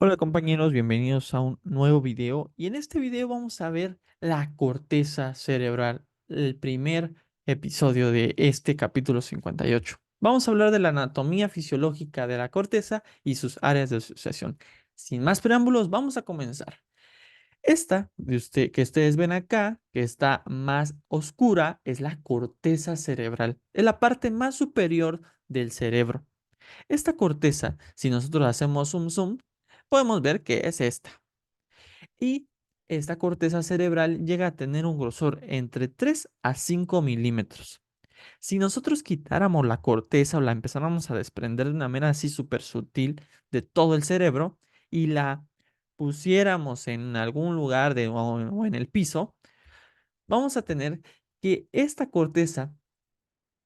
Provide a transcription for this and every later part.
Hola compañeros, bienvenidos a un nuevo video y en este video vamos a ver la corteza cerebral, el primer episodio de este capítulo 58. Vamos a hablar de la anatomía fisiológica de la corteza y sus áreas de asociación. Sin más preámbulos, vamos a comenzar. Que ustedes ven acá, que está más oscura, es la corteza cerebral, es la parte más superior del cerebro. Esta corteza, si nosotros hacemos un zoom, podemos ver que es esta. Y esta corteza cerebral llega a tener un grosor entre 3 a 5 milímetros. Si nosotros quitáramos la corteza o la empezáramos a desprender de una manera así súper sutil de todo el cerebro y la pusiéramos en algún lugar o en el piso, vamos a tener que esta corteza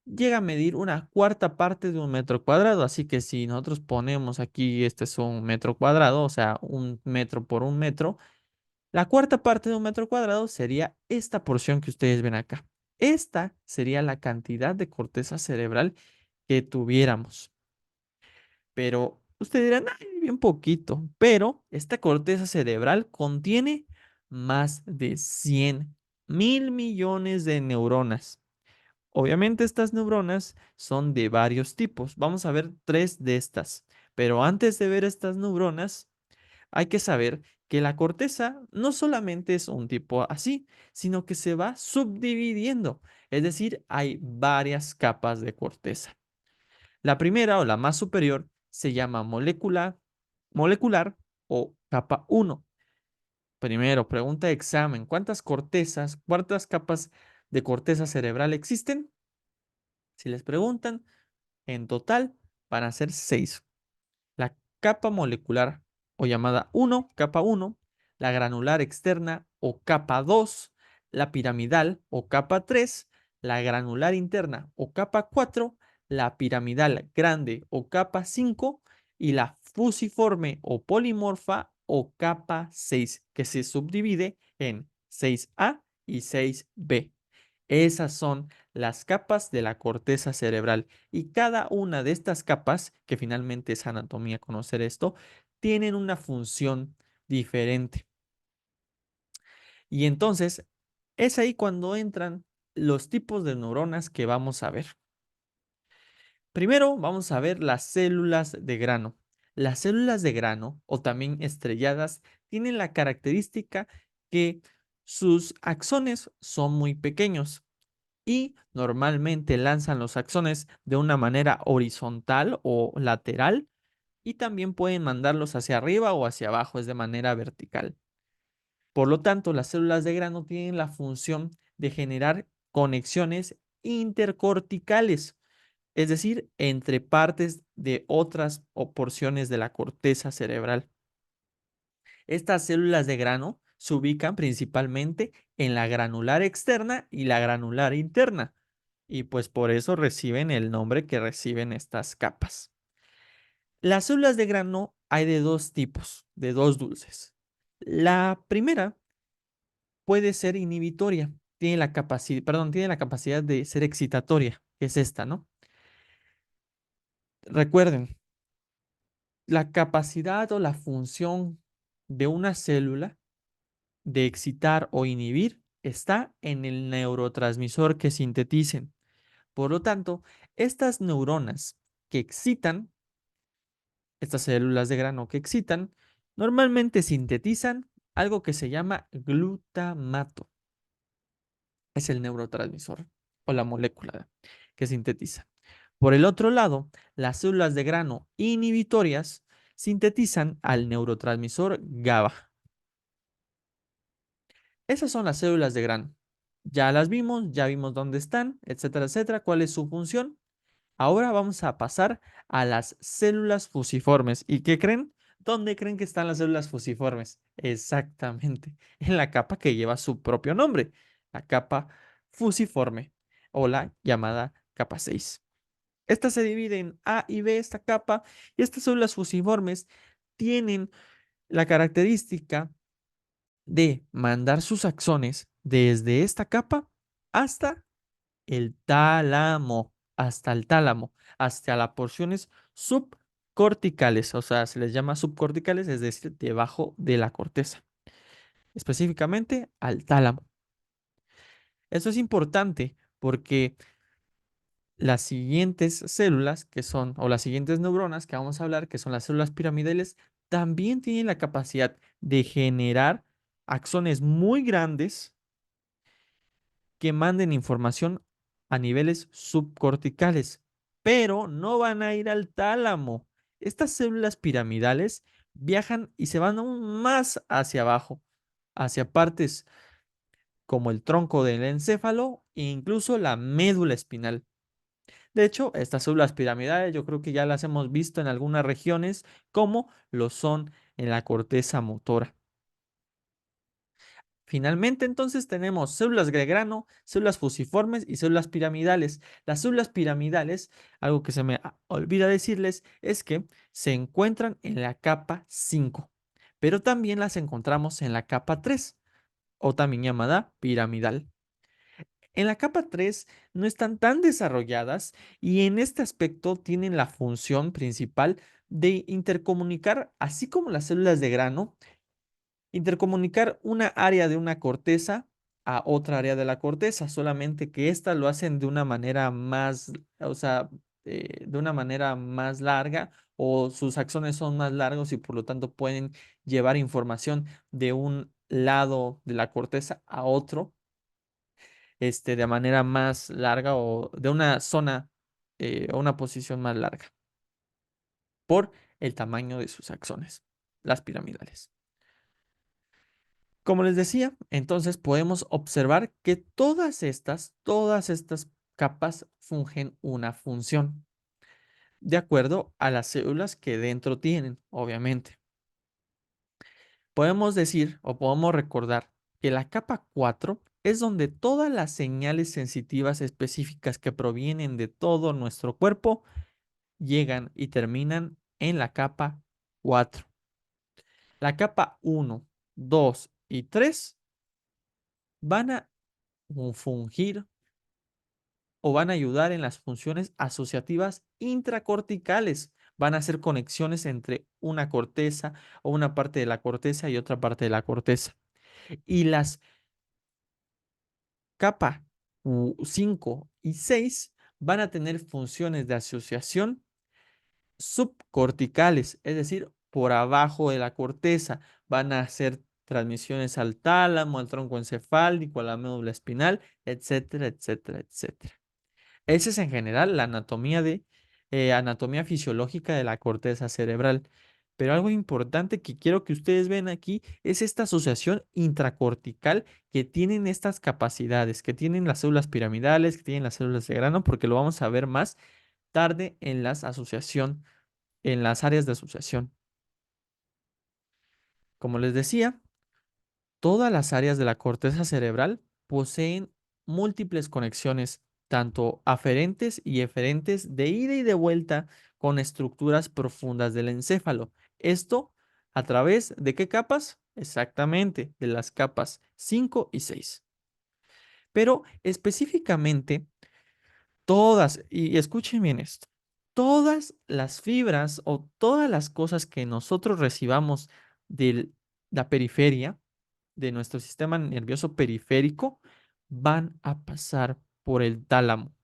llega a medir una cuarta parte de un metro cuadrado. Así que si nosotros ponemos aquí, este es un metro cuadrado, o sea, un metro por un metro, la cuarta parte de un metro cuadrado sería esta porción que ustedes ven acá. Esta sería la cantidad de corteza cerebral que tuviéramos. Pero ustedes dirán, ay, bien poquito. Pero esta corteza cerebral contiene más de 100.000 millones de neuronas. Obviamente estas neuronas son de varios tipos. Vamos a ver tres de estas. Pero antes de ver estas neuronas, hay que saber que la corteza no solamente es un tipo así, sino que se va subdividiendo. Es decir, hay varias capas de corteza. La primera o la más superior se llama molecular o capa uno. Primero, pregunta de examen. ¿Cuántas capas de corteza cerebral existen? Si les preguntan, en total van a ser 6. La capa molecular o llamada 1, capa uno, la granular externa o capa 2, la piramidal o capa 3, la granular interna o capa 4, la piramidal grande o capa 5 y la fusiforme o polimorfa o capa 6, que se subdivide en 6A y 6B. Esas son las capas de la corteza cerebral y cada una de estas capas, que finalmente es anatomía conocer esto, tienen una función diferente. Y entonces es ahí cuando entran los tipos de neuronas que vamos a ver. Primero vamos a ver las células de grano. Las células de grano, o también estrelladas, tienen la característica que sus axones son muy pequeños y normalmente lanzan los axones de una manera horizontal o lateral y también pueden mandarlos hacia arriba o hacia abajo, es de manera vertical. Por lo tanto, las células de grano tienen la función de generar conexiones intercorticales, es decir, entre partes de otras o porciones de la corteza cerebral. Estas células de grano se ubican principalmente en la granular externa y la granular interna, y pues por eso reciben el nombre que reciben estas capas. Las células de grano hay de dos tipos, de dos dulces. La primera puede ser inhibitoria, tiene la capacidad de ser excitatoria, que es esta, ¿no? Recuerden, la capacidad o la función de una célula de excitar o inhibir está en el neurotransmisor que sinteticen. Por lo tanto, estas neuronas que excitan, estas células de grano que excitan, normalmente sintetizan algo que se llama glutamato. Es el neurotransmisor o la molécula que sintetiza. Por el otro lado, las células de grano inhibitorias sintetizan al neurotransmisor GABA. Esas son las células de grano. Ya las vimos, ya vimos dónde están, etcétera, etcétera, cuál es su función. Ahora vamos a pasar a las células fusiformes. ¿Y qué creen? ¿Dónde creen que están las células fusiformes? Exactamente, en la capa que lleva su propio nombre, la capa fusiforme o la llamada capa 6. Esta se divide en A y B, esta capa, y estas células fusiformes tienen la característica de mandar sus axones desde esta capa hasta el tálamo, hasta las porciones corticales, o sea, se les llama subcorticales, es decir, debajo de la corteza, específicamente al tálamo. Esto es importante porque las siguientes células que son, o las siguientes neuronas que vamos a hablar, que son las células piramidales, también tienen la capacidad de generar axones muy grandes que manden información a niveles subcorticales, pero no van a ir al tálamo. Estas células piramidales viajan y se van aún más hacia abajo, hacia partes como el tronco del encéfalo e incluso la médula espinal. De hecho, estas células piramidales yo creo que ya las hemos visto en algunas regiones, como lo son en la corteza motora. Finalmente, entonces tenemos células gregrano, células fusiformes y células piramidales. Las células piramidales, algo que se me olvida decirles, es que se encuentran en la capa 5, pero también las encontramos en la capa 3, o también llamada piramidal. En la capa 3 no están tan desarrolladas y en este aspecto tienen la función principal de intercomunicar, así como las células de grano, intercomunicar una área de una corteza a otra área de la corteza, solamente que éstas lo hacen de una manera más, o sea, de una manera más larga, o sus axones son más largos y por lo tanto pueden llevar información de un lado de la corteza a otro, de manera más larga o de una zona o una posición más larga por el tamaño de sus axones, las piramidales. Como les decía, entonces podemos observar que todas estas capas fungen una función, de acuerdo a las células que dentro tienen, obviamente. Podemos decir o podemos recordar que la capa 4 es donde todas las señales sensitivas específicas que provienen de todo nuestro cuerpo llegan y terminan en la capa 4. La capa 1, 2 y 3 van a fungir o van a ayudar en las funciones asociativas intracorticales. Van a hacer conexiones entre una corteza o una parte de la corteza y otra parte de la corteza. Y las capa 5 y 6 van a tener funciones de asociación subcorticales, es decir, por abajo de la corteza. Van a hacer transmisiones al tálamo, al tronco encefálico, a la médula espinal, etcétera, etcétera, etcétera. Esa es en general la anatomía fisiológica de la corteza cerebral. Pero algo importante que quiero que ustedes vean aquí es esta asociación intracortical que tienen estas capacidades, que tienen las células piramidales, que tienen las células de grano, porque lo vamos a ver más tarde en en las áreas de asociación. Como les decía, todas las áreas de la corteza cerebral poseen múltiples conexiones, tanto aferentes y eferentes, de ida y de vuelta con estructuras profundas del encéfalo. Esto a través de ¿qué capas? Exactamente, de las capas 5 y 6. Pero específicamente, y escuchen bien esto, todas las fibras o todas las cosas que nosotros recibamos de la periferia, de nuestro sistema nervioso periférico, van a pasar por el tálamo.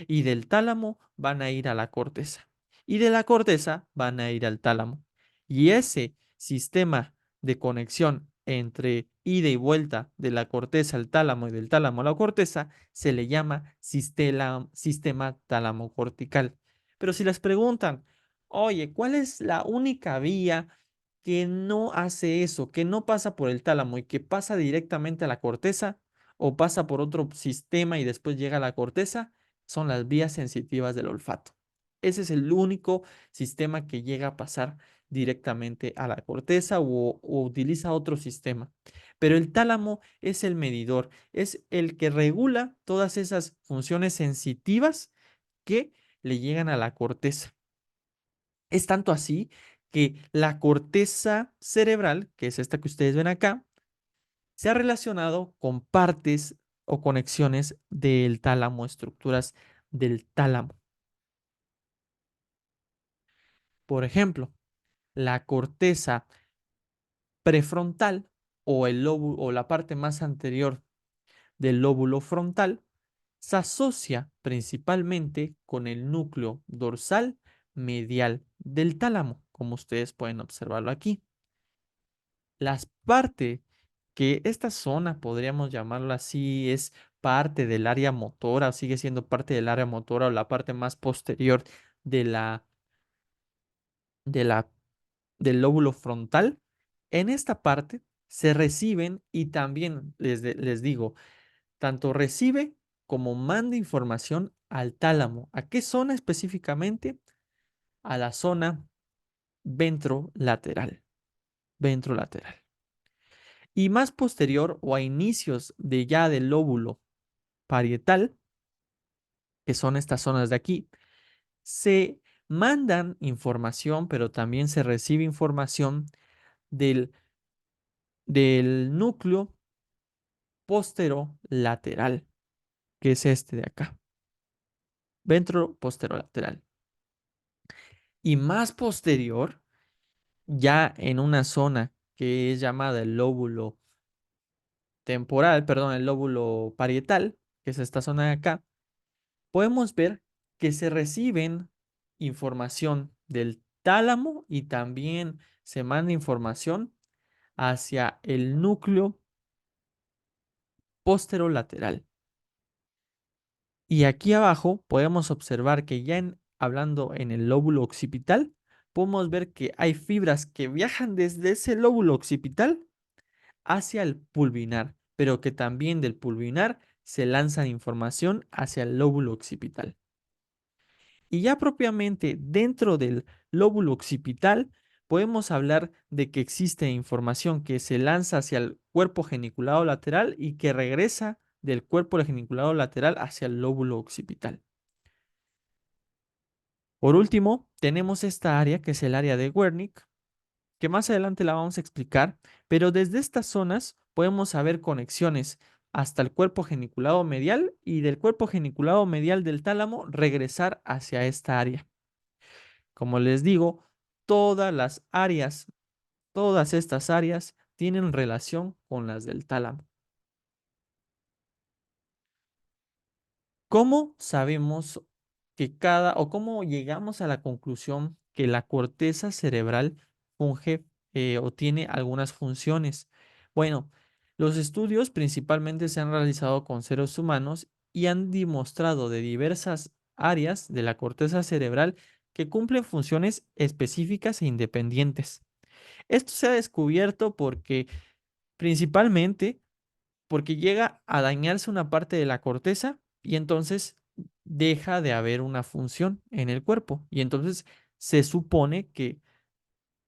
Y del tálamo van a ir a la corteza. Y de la corteza van a ir al tálamo. Y ese sistema de conexión entre ida y vuelta de la corteza al tálamo y del tálamo a la corteza se le llama sistema tálamo cortical. Pero si les preguntan, oye, ¿cuál es la única vía que no hace eso, que no pasa por el tálamo y que pasa directamente a la corteza o pasa por otro sistema y después llega a la corteza? Son las vías sensitivas del olfato. Ese es el único sistema que llega a pasar directamente a la corteza o utiliza otro sistema. Pero el tálamo es el medidor, es el que regula todas esas funciones sensitivas que le llegan a la corteza. Es tanto así que la corteza cerebral, que es esta que ustedes ven acá, se ha relacionado con partes o conexiones del tálamo, estructuras del tálamo. Por ejemplo, la corteza prefrontal o el lóbulo o la parte más anterior del lóbulo frontal se asocia principalmente con el núcleo dorsal medial del tálamo, como ustedes pueden observarlo aquí. Las partes que esta zona, podríamos llamarlo así, es parte del área motora, o sigue siendo parte del área motora o la parte más posterior de de la, del lóbulo frontal. En esta parte se reciben y también les digo, tanto recibe como manda información al tálamo. ¿A qué zona específicamente? A la zona ventrolateral. Ventrolateral. Y más posterior o a inicios de ya del lóbulo parietal, que son estas zonas de aquí, se mandan información, pero también se recibe información del, del núcleo posterolateral, que es este de acá, ventroposterolateral. Y más posterior, ya en una zona que es llamada el lóbulo temporal, perdón, el lóbulo parietal, que es esta zona de acá, podemos ver que se reciben información del tálamo y también se manda información hacia el núcleo posterolateral. Y aquí abajo podemos observar que hablando en el lóbulo occipital, podemos ver que hay fibras que viajan desde ese lóbulo occipital hacia el pulvinar, pero que también del pulvinar se lanza información hacia el lóbulo occipital. Y ya propiamente dentro del lóbulo occipital podemos hablar de que existe información que se lanza hacia el cuerpo geniculado lateral y que regresa del cuerpo geniculado lateral hacia el lóbulo occipital. Por último, tenemos esta área que es el área de Wernicke, que más adelante la vamos a explicar, pero desde estas zonas podemos saber conexiones hasta el cuerpo geniculado medial y del cuerpo geniculado medial del tálamo regresar hacia esta área. Como les digo, todas las áreas, todas estas áreas tienen relación con las del tálamo. ¿Cómo sabemos que o cómo llegamos a la conclusión que la corteza cerebral funge o tiene algunas funciones? Bueno, los estudios principalmente se han realizado con seres humanos y han demostrado de diversas áreas de la corteza cerebral que cumplen funciones específicas e independientes. Esto se ha descubierto porque principalmente porque llega a dañarse una parte de la corteza y entonces deja de haber una función en el cuerpo. Y entonces se supone que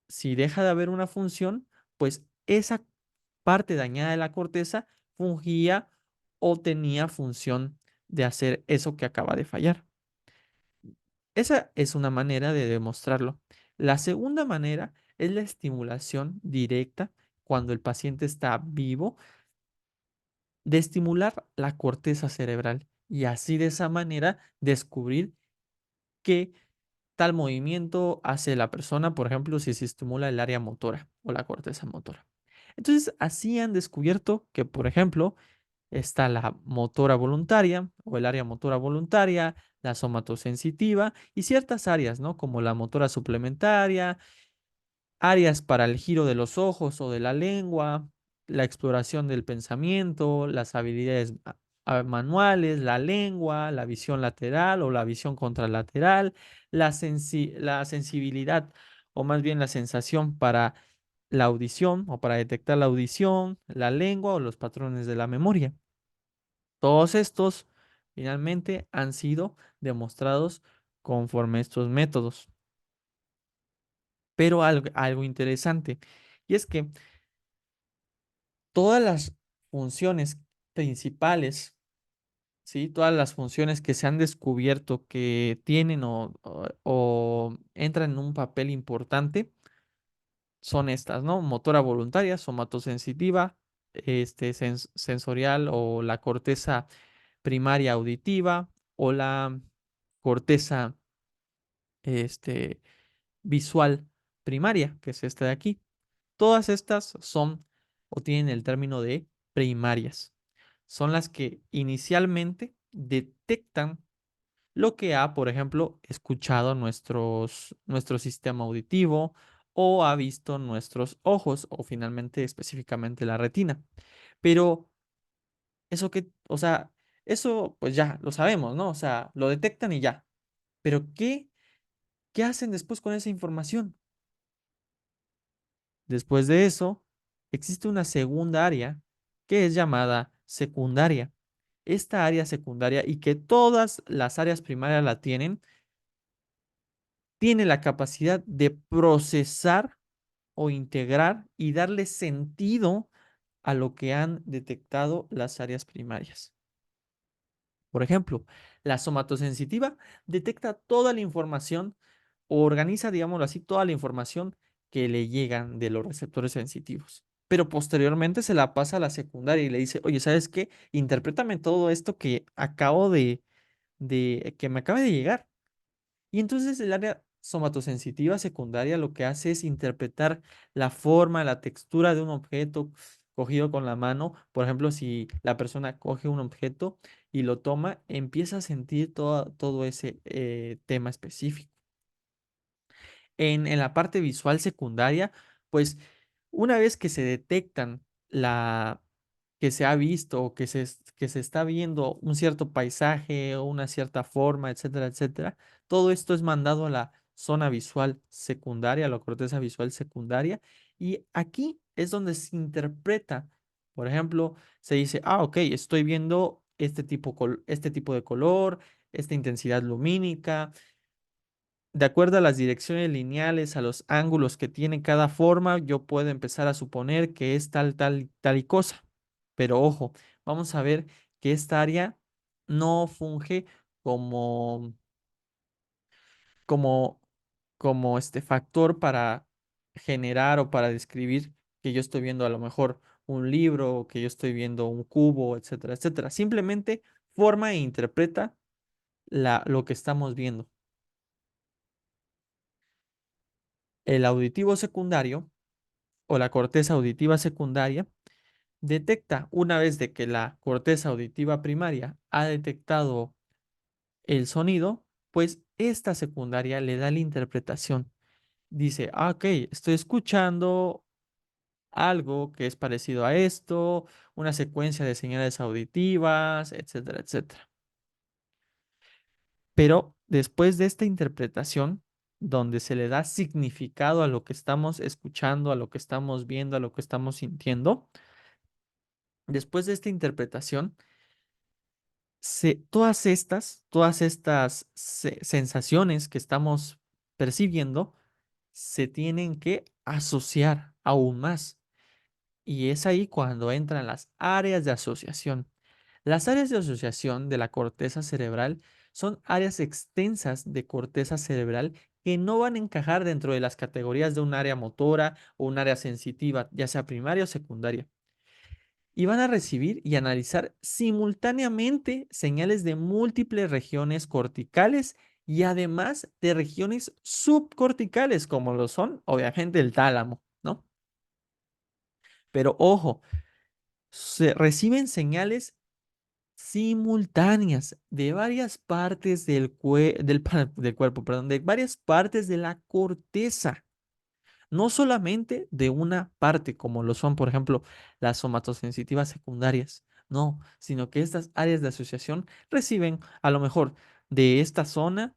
si deja de haber una función, pues esa parte dañada de la corteza fungía o tenía función de hacer eso que acaba de fallar. Esa es una manera de demostrarlo. La segunda manera es la estimulación directa cuando el paciente está vivo de estimular la corteza cerebral y así de esa manera descubrir qué tal movimiento hace la persona, por ejemplo, si se estimula el área motora o la corteza motora. Entonces, así han descubierto que, por ejemplo, está la motora voluntaria o el área motora voluntaria, la somatosensitiva y ciertas áreas, ¿no? Como la motora suplementaria, áreas para el giro de los ojos o de la lengua, la exploración del pensamiento, las habilidades manuales, la lengua, la visión lateral o la visión contralateral, la sensibilidad o más bien la sensación para la audición o para detectar la audición, la lengua o los patrones de la memoria. Todos estos finalmente han sido demostrados conforme a estos métodos. Pero algo interesante, y es que todas las funciones principales, ¿sí? Todas las funciones que se han descubierto que tienen o entran en un papel importante son estas, ¿no? Motora voluntaria, somatosensitiva, sensorial o la corteza primaria auditiva o la corteza, este, visual primaria, que es esta de aquí. Todas estas son o tienen el término de primarias. Son las que inicialmente detectan lo que ha, por ejemplo, escuchado nuestro sistema auditivo o ha visto nuestros ojos o finalmente específicamente la retina. Pero eso que, o sea, eso pues ya lo sabemos, ¿no? O sea, lo detectan y ya. Pero ¿qué hacen después con esa información? Después de eso, existe una segunda área que es llamada secundaria. Esta área secundaria y que todas las áreas primarias la tienen, tiene la capacidad de procesar o integrar y darle sentido a lo que han detectado las áreas primarias. Por ejemplo, la somatosensitiva detecta toda la información o organiza, digámoslo así, toda la información que le llegan de los receptores sensitivos. Pero posteriormente se la pasa a la secundaria y le dice, oye, ¿sabes qué? Interprétame todo esto que que me acaba de llegar. Y entonces el área somatosensitiva secundaria lo que hace es interpretar la forma, la textura de un objeto cogido con la mano. Por ejemplo, si la persona coge un objeto y lo toma, empieza a sentir todo ese tema específico. En la parte visual secundaria, pues una vez que se detectan que se ha visto o que se está viendo un cierto paisaje o una cierta forma, etcétera, etcétera, todo esto es mandado a la zona visual secundaria, a la corteza visual secundaria, y aquí es donde se interpreta. Por ejemplo, se dice, ah, ok, estoy viendo este tipo de color, esta intensidad lumínica de acuerdo a las direcciones lineales, a los ángulos que tiene cada forma, yo puedo empezar a suponer que es tal y cosa. Pero ojo, vamos a ver que esta área no funge como, como, como este factor para generar o para describir que yo estoy viendo a lo mejor un libro, o que yo estoy viendo un cubo, etcétera, etcétera. Simplemente forma e interpreta lo que estamos viendo. El auditivo secundario o la corteza auditiva secundaria detecta una vez de que la corteza auditiva primaria ha detectado el sonido, pues esta secundaria le da la interpretación. Dice, ah, ok, estoy escuchando algo que es parecido a esto, una secuencia de señales auditivas, etcétera, etcétera. Pero después de esta interpretación, donde se le da significado a lo que estamos escuchando, a lo que estamos viendo, a lo que estamos sintiendo, después de esta interpretación, todas estas sensaciones que estamos percibiendo se tienen que asociar aún más. Y es ahí cuando entran las áreas de asociación. Las áreas de asociación de la corteza cerebral son áreas extensas de corteza cerebral que no van a encajar dentro de las categorías de un área motora o un área sensitiva, ya sea primaria o secundaria, y van a recibir y analizar simultáneamente señales de múltiples regiones corticales y además de regiones subcorticales, como lo son, obviamente, el tálamo, ¿no? Pero ojo, se reciben señales simultáneas de varias partes del cuerpo, perdón, de varias partes de la corteza. No solamente de una parte, como lo son, por ejemplo, las somatosensitivas secundarias, no, sino que estas áreas de asociación reciben a lo mejor de esta zona,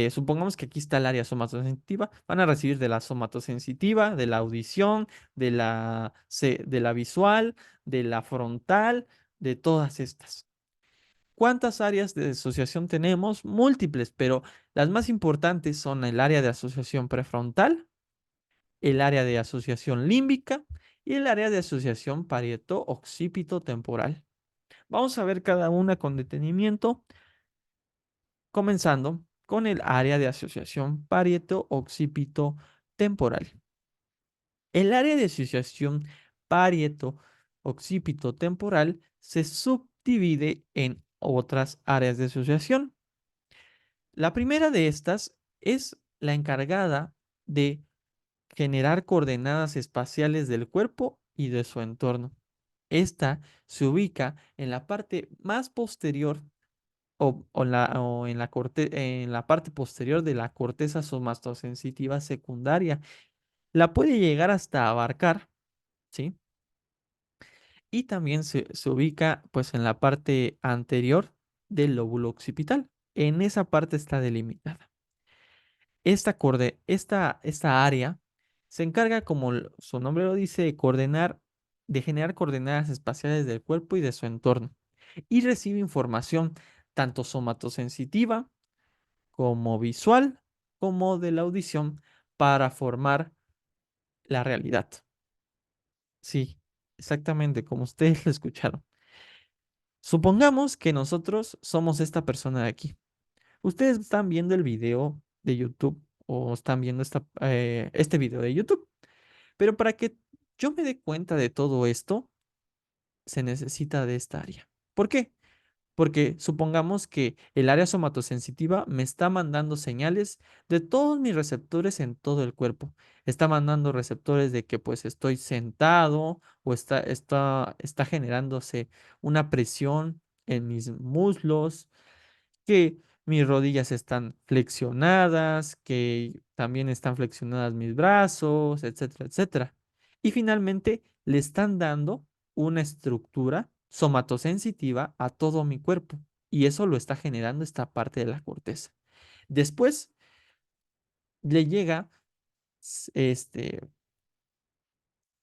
supongamos que aquí está el área somatosensitiva, van a recibir de la somatosensitiva, de la audición, de la visual, de la frontal, de todas estas. ¿Cuántas áreas de asociación tenemos? Múltiples, pero las más importantes son el área de asociación prefrontal, el área de asociación límbica y el área de asociación parieto-occipito temporal. Vamos a ver cada una con detenimiento, comenzando con el área de asociación parieto-occipito temporal. El área de asociación parieto-occipito temporal se subdivide en otras áreas de asociación. La primera de estas es la encargada de generar coordenadas espaciales del cuerpo y de su entorno. Esta se ubica en la parte más posterior o en la parte posterior de la corteza somatosensitiva secundaria. La puede llegar hasta abarcar, ¿sí? Y también se ubica pues en la parte anterior del lóbulo occipital. En esa parte está delimitada. Esta área se encarga, como su nombre lo dice, de generar coordenadas espaciales del cuerpo y de su entorno. Y recibe información tanto somatosensitiva como visual, como de la audición para formar la realidad. Sí, exactamente como ustedes lo escucharon. Supongamos que nosotros somos esta persona de aquí. Ustedes están viendo el video de YouTube o están viendo este video de YouTube. Pero para que yo me dé cuenta de todo esto, se necesita de esta área. ¿Por qué? Porque supongamos que el área somatosensitiva me está mandando señales de todos mis receptores en todo el cuerpo. Está mandando receptores de que pues estoy sentado o está generándose una presión en mis muslos, que mis rodillas están flexionadas, que también están flexionadas mis brazos, etcétera, etcétera. Y finalmente le están dando una estructura somatosensitiva a todo mi cuerpo. Y eso lo está generando esta parte de la corteza. Después le llega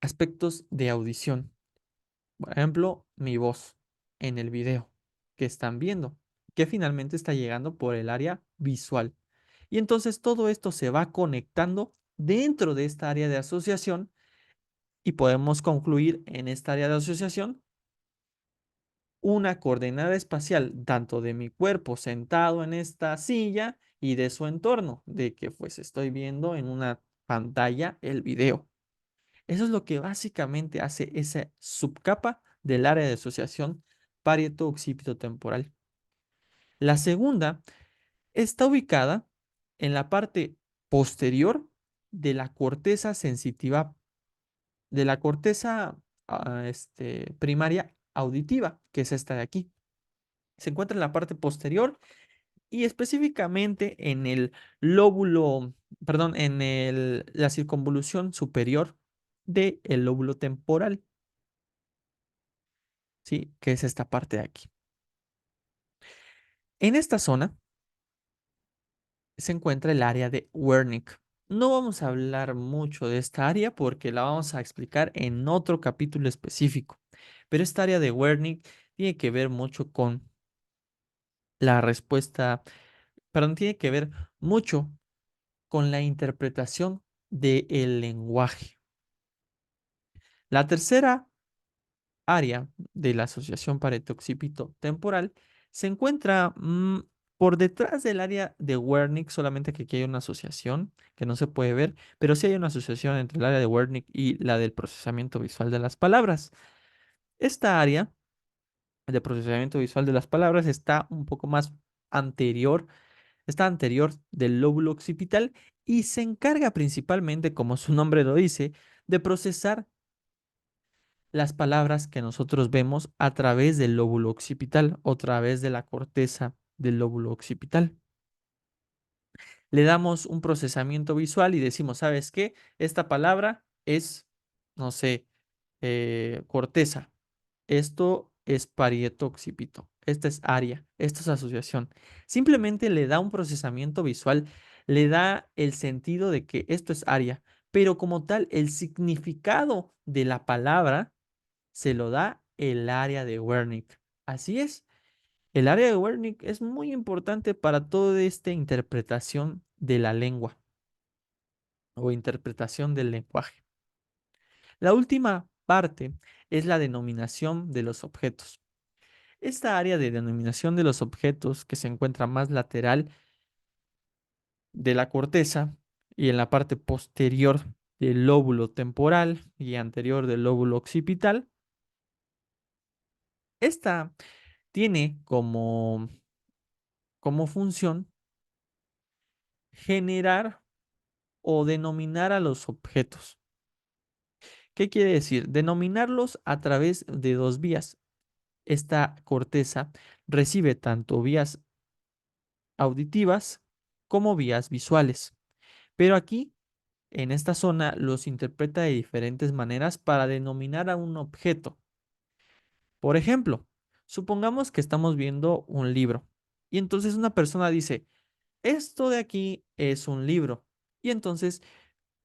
aspectos de audición. Por ejemplo, mi voz en el video que están viendo, que finalmente está llegando por el área visual. Y entonces todo esto se va conectando dentro de esta área de asociación y podemos concluir en esta área de asociación una coordenada espacial tanto de mi cuerpo sentado en esta silla y de su entorno, de que pues estoy viendo en una pantalla el video. Eso es lo que básicamente hace esa subcapa del área de asociación parieto-occipito temporal. La segunda está ubicada en la parte posterior de la corteza sensitiva, de la corteza primaria auditiva, que es esta de aquí. Se encuentra en la parte posterior y específicamente en el lóbulo, perdón, la circunvolución superior del lóbulo temporal. ¿Sí? Que es esta parte de aquí. En esta zona se encuentra el área de Wernicke. No vamos a hablar mucho de esta área porque la vamos a explicar en otro capítulo específico, pero esta área de Wernicke tiene que ver mucho con la respuesta, perdón, tiene que ver mucho con la interpretación del lenguaje. La tercera área de la asociación pareto-occipito temporal se encuentra por detrás del área de Wernicke, solamente que aquí hay una asociación que no se puede ver, pero sí hay una asociación entre el área de Wernicke y la del procesamiento visual de las palabras. Esta área de procesamiento visual de las palabras está un poco más anterior, está anterior del lóbulo occipital y se encarga principalmente, como su nombre lo dice, de procesar las palabras que nosotros vemos a través del lóbulo occipital o a través de la corteza del lóbulo occipital. Le damos un procesamiento visual y decimos, ¿sabes qué? Esta palabra es, no sé, corteza. Esto es parieto occipito. Esta es área. Esto es asociación. Simplemente le da un procesamiento visual, le da el sentido de que esto es área, pero como tal, el significado de la palabra se lo da el área de Wernicke. Así es, el área de Wernicke es muy importante para toda esta interpretación de la lengua o interpretación del lenguaje. La última parte es la denominación de los objetos. Esta área de denominación de los objetos que se encuentra más lateral de la corteza y en la parte posterior del lóbulo temporal y anterior del lóbulo occipital, esta tiene como función generar o denominar a los objetos. ¿Qué quiere decir? Denominarlos a través de dos vías. Esta corteza recibe tanto vías auditivas como vías visuales. Pero aquí, en esta zona, los interpreta de diferentes maneras para denominar a un objeto. Por ejemplo, supongamos que estamos viendo un libro y entonces una persona dice, esto de aquí es un libro. Y entonces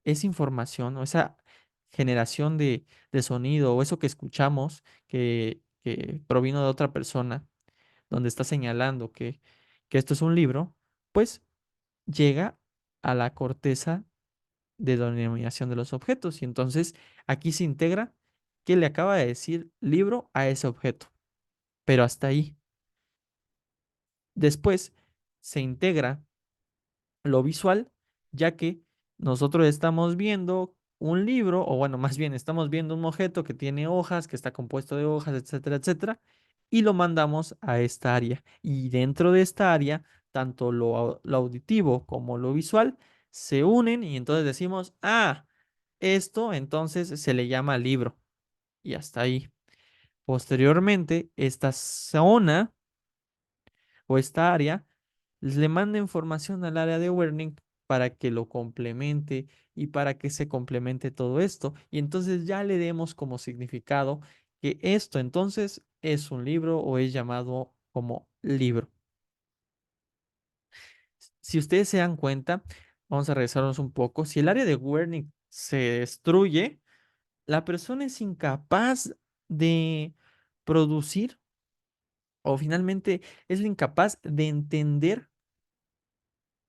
esa información o esa generación de sonido o eso que escuchamos que provino de otra persona, donde está señalando que esto es un libro, pues llega a la corteza de denominación de los objetos. Y entonces aquí se integra que le acaba de decir libro a ese objeto, pero hasta ahí. Después se integra lo visual, ya que nosotros estamos viendo un libro, o bueno, más bien estamos viendo un objeto que tiene hojas, que está compuesto de hojas, etcétera, etcétera, y lo mandamos a esta área. Y dentro de esta área, tanto lo auditivo como lo visual se unen y entonces decimos, ah, esto entonces se le llama libro. Y hasta ahí. Posteriormente, esta zona o esta área le manda información al área de Werning para que lo complemente y para que se complemente todo esto. Y entonces ya le demos como significado que esto entonces es un libro o es llamado como libro. Si ustedes se dan cuenta, vamos a regresarnos un poco. Si el área de Werning se destruye, la persona es incapaz de producir o finalmente es incapaz de entender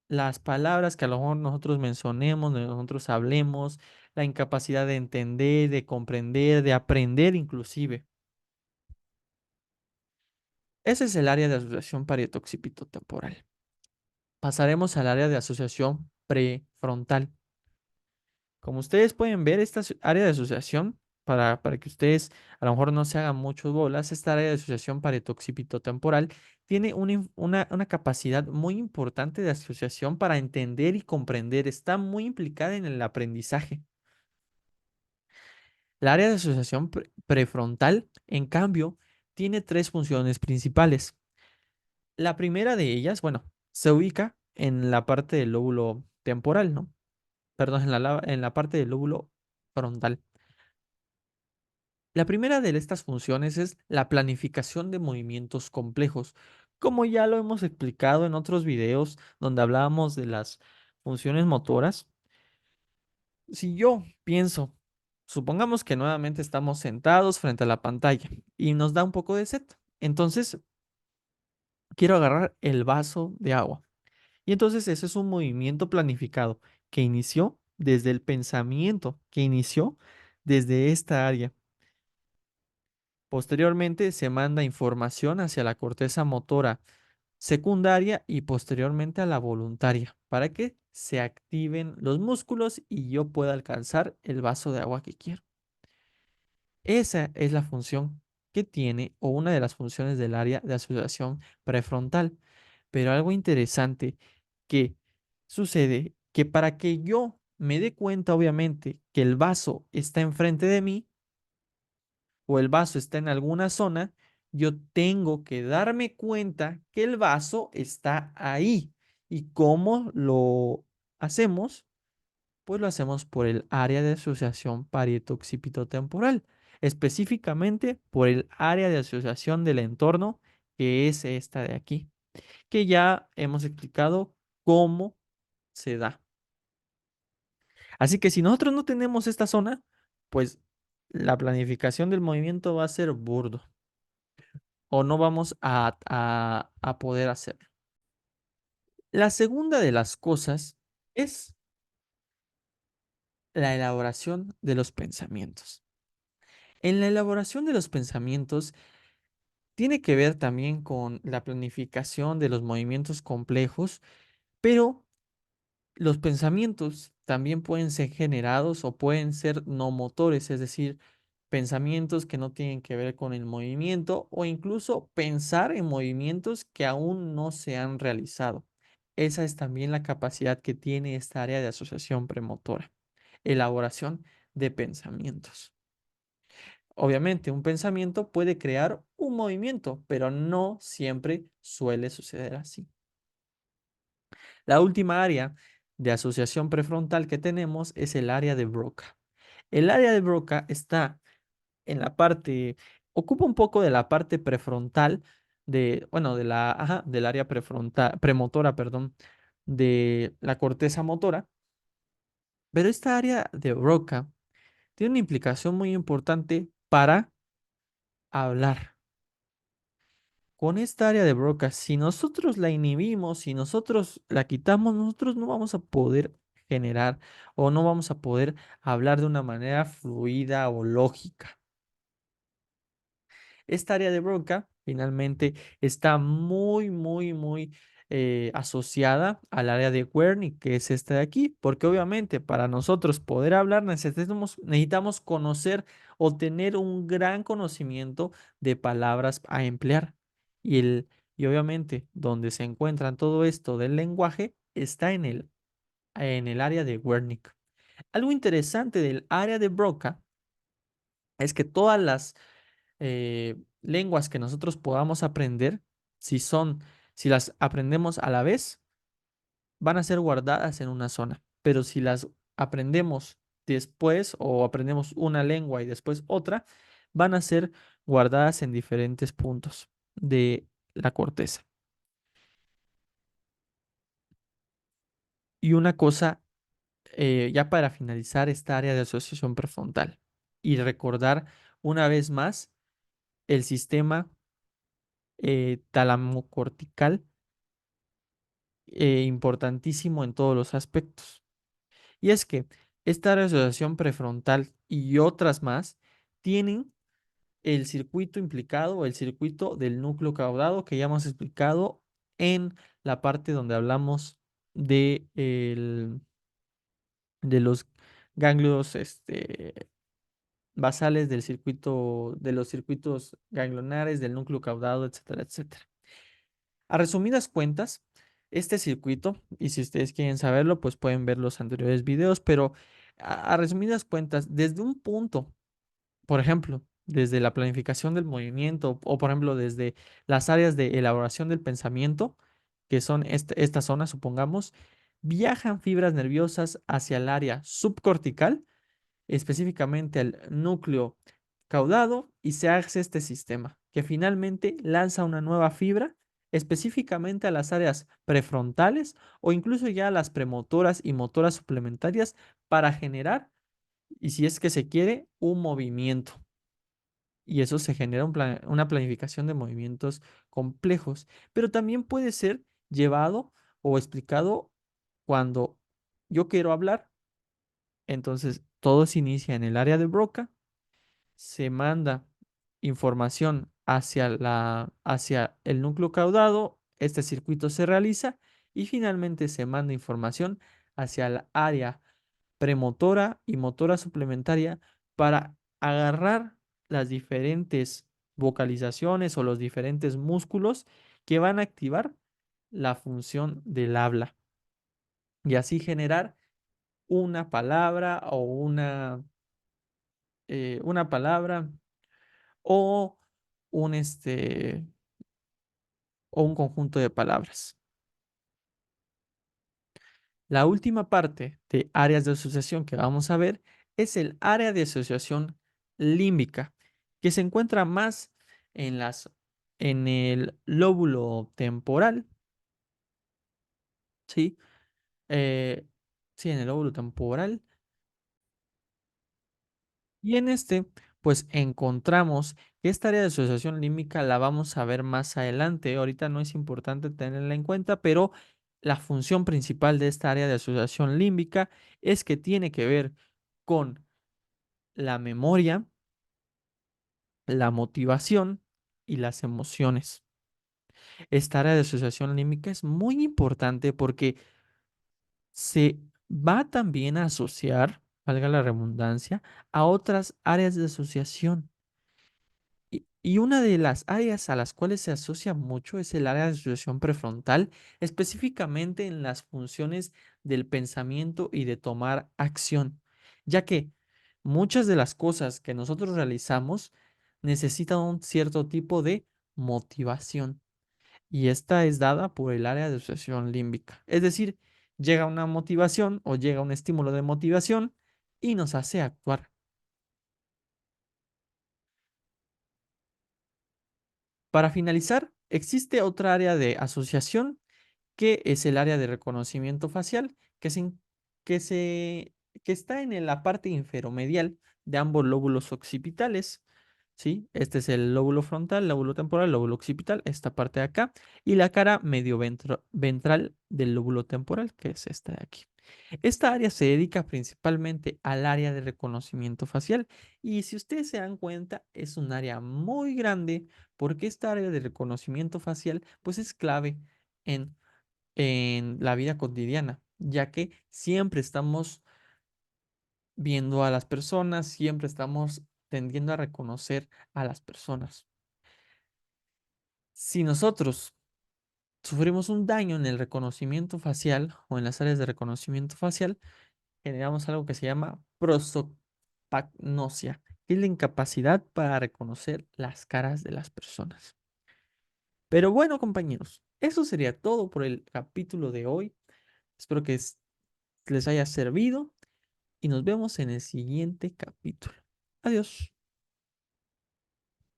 las palabras que a lo mejor nosotros mencionemos, nosotros hablemos, la incapacidad de entender, de comprender, de aprender inclusive. Ese es el área de asociación parietoccipitotemporal. Pasaremos al área de asociación prefrontal. Como ustedes pueden ver, esta área de asociación, para que ustedes a lo mejor no se hagan muchos bolas, esta área de asociación parietoccipitotemporal tiene una capacidad muy importante de asociación para entender y comprender. Está muy implicada en el aprendizaje. El área de asociación prefrontal, en cambio, tiene tres funciones principales. La primera de ellas, bueno, se ubica en la parte del lóbulo temporal, ¿no? Perdón, en la parte del lóbulo frontal. La primera de estas funciones es la planificación de movimientos complejos. Como ya lo hemos explicado en otros videos donde hablábamos de las funciones motoras, si yo pienso, supongamos que nuevamente estamos sentados frente a la pantalla y nos da un poco de sed, entonces quiero agarrar el vaso de agua. Y entonces ese es un movimiento planificado que inició desde el pensamiento, que inició desde esta área. Posteriormente se manda información hacia la corteza motora secundaria y posteriormente a la voluntaria para que se activen los músculos y yo pueda alcanzar el vaso de agua que quiero. Esa es la función que tiene o una de las funciones del área de asociación prefrontal. Pero algo interesante que sucede que para que yo me dé cuenta, obviamente, que el vaso está enfrente de mí, o el vaso está en alguna zona, yo tengo que darme cuenta que el vaso está ahí. ¿Y cómo lo hacemos? Pues lo hacemos por el área de asociación parietoccipitotemporal, específicamente por el área de asociación del entorno, que es esta de aquí, que ya hemos explicado cómo se da. Así que si nosotros no tenemos esta zona, pues la planificación del movimiento va a ser burdo o no vamos a poder hacerlo. La segunda de las cosas es la elaboración de los pensamientos. En la elaboración de los pensamientos tiene que ver también con la planificación de los movimientos complejos, pero los pensamientos también pueden ser generados o pueden ser no motores, es decir, pensamientos que no tienen que ver con el movimiento o incluso pensar en movimientos que aún no se han realizado. esa es también la capacidad que tiene esta área de asociación premotora, elaboración de pensamientos. Obviamente, un pensamiento puede crear un movimiento, pero no siempre suele suceder así. La última área de asociación prefrontal que tenemos es el área de Broca. El área de Broca está en la parte, ocupa un poco de la parte prefrontal bueno, del área prefrontal, premotora, perdón, de la corteza motora, pero esta área de Broca tiene una implicación muy importante para hablar. Con esta área de Broca, si nosotros la inhibimos, si nosotros la quitamos, nosotros no vamos a poder generar o no vamos a poder hablar de una manera fluida o lógica. Esta área de Broca finalmente está muy asociada al área de Wernicke, que es esta de aquí, porque obviamente para nosotros poder hablar necesitamos conocer o tener un gran conocimiento de palabras a emplear. Y obviamente donde se encuentran todo esto del lenguaje está en el área de Wernicke. Algo interesante del área de Broca es que todas las lenguas que nosotros podamos aprender, si son, si las aprendemos a la vez, van a ser guardadas en una zona. Pero si las aprendemos después o aprendemos una lengua y después otra, van a ser guardadas en diferentes puntos de la corteza. Y una cosa, ya para finalizar esta área de asociación prefrontal y recordar una vez más el sistema talamocortical importantísimo en todos los aspectos. Y es que esta asociación prefrontal y otras más tienen el circuito implicado o el circuito del núcleo caudado que ya hemos explicado en la parte donde hablamos de los ganglios basales del circuito, de los circuitos ganglionares, del núcleo caudado, etcétera, etcétera. A resumidas cuentas, este circuito, y si ustedes quieren saberlo, pues pueden ver los anteriores videos, pero a resumidas cuentas, desde un punto, por ejemplo, desde la planificación del movimiento o, por ejemplo, desde las áreas de elaboración del pensamiento, que son esta zona, supongamos, viajan fibras nerviosas hacia el área subcortical, específicamente al núcleo caudado, y se hace este sistema, que finalmente lanza una nueva fibra específicamente a las áreas prefrontales o incluso ya a las premotoras y motoras suplementarias para generar, y si es que se quiere, un movimiento. Y eso se genera una planificación de movimientos complejos, pero también puede ser llevado o explicado cuando yo quiero hablar. Entonces, todo se inicia en el área de Broca, se manda información hacia el núcleo caudado, este circuito se realiza y finalmente se manda información hacia el área premotora y motora suplementaria para agarrar las diferentes vocalizaciones o los diferentes músculos que van a activar la función del habla y así generar una palabra o una palabra o un, este, o un conjunto de palabras. La última parte de áreas de asociación que vamos a ver es el área de asociación límbica, que se encuentra más en el lóbulo temporal, ¿sí? Eh, sí, en el lóbulo temporal. Y en este, pues encontramos que esta área de asociación límbica la vamos a ver más adelante. Ahorita no es importante tenerla en cuenta, pero la función principal de esta área de asociación límbica es que tiene que ver con la memoria, la motivación y las emociones. Esta área de asociación límbica es muy importante porque se va también a asociar, valga la redundancia, a otras áreas de asociación. Y una de las áreas a las cuales se asocia mucho es el área de asociación prefrontal, específicamente en las funciones del pensamiento y de tomar acción, ya que muchas de las cosas que nosotros realizamos necesitan un cierto tipo de motivación y esta es dada por el área de asociación límbica. Es decir, llega una motivación o llega un estímulo de motivación y nos hace actuar. Para finalizar, existe otra área de asociación que es el área de reconocimiento facial, que, se, que está en la parte inferomedial de ambos lóbulos occipitales. ¿Sí? Este es el lóbulo frontal, lóbulo temporal, lóbulo occipital, esta parte de acá, y la cara medio ventral del lóbulo temporal, que es esta de aquí. Esta área se dedica principalmente al área de reconocimiento facial y si ustedes se dan cuenta es un área muy grande porque esta área de reconocimiento facial pues es clave en, en la vida cotidiana, ya que siempre estamos viendo a las personas, siempre estamos tendiendo a reconocer a las personas. Si nosotros sufrimos un daño en el reconocimiento facial o en las áreas de reconocimiento facial, generamos algo que se llama prosopagnosia, que es la incapacidad para reconocer las caras de las personas. Pero bueno, compañeros, eso sería todo por el capítulo de hoy. Espero que les haya servido y nos vemos en el siguiente capítulo. Adiós.